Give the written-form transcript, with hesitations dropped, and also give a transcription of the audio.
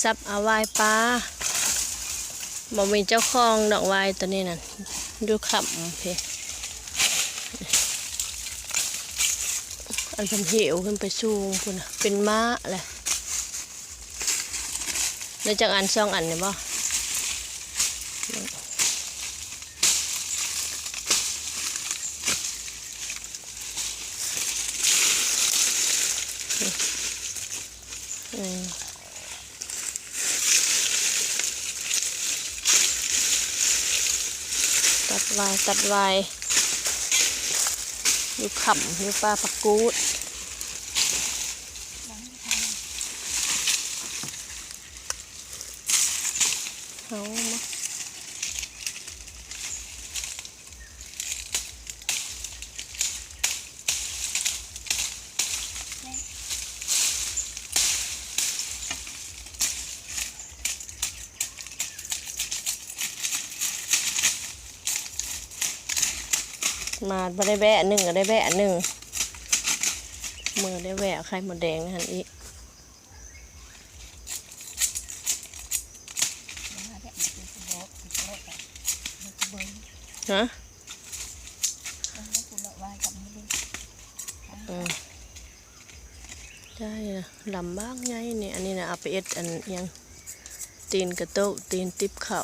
ซับเอาไว้ปลาบ่มีเจ้าของดอกไว้ตัวนี้น่ะดูขับเพอันเป็นเหวขึ้นไปสูงพุ่นน่ะเป็นม้าแหละแล้วจากอัน2อันเนี่ยบ่ตัดไว้อยู่ขำอยู่ปลาผักกูดเอามาบ่ได้แวะหนึ่งก็ได้แวะหนึ่งมือได้แวะไข่หมดแดงหันอีกฮะได้นะลำบ้างไงเนี่ยอันนี้นะเอาไปเอ็ดอันยังตีนกระโต๊ะตีนติ๊บเขา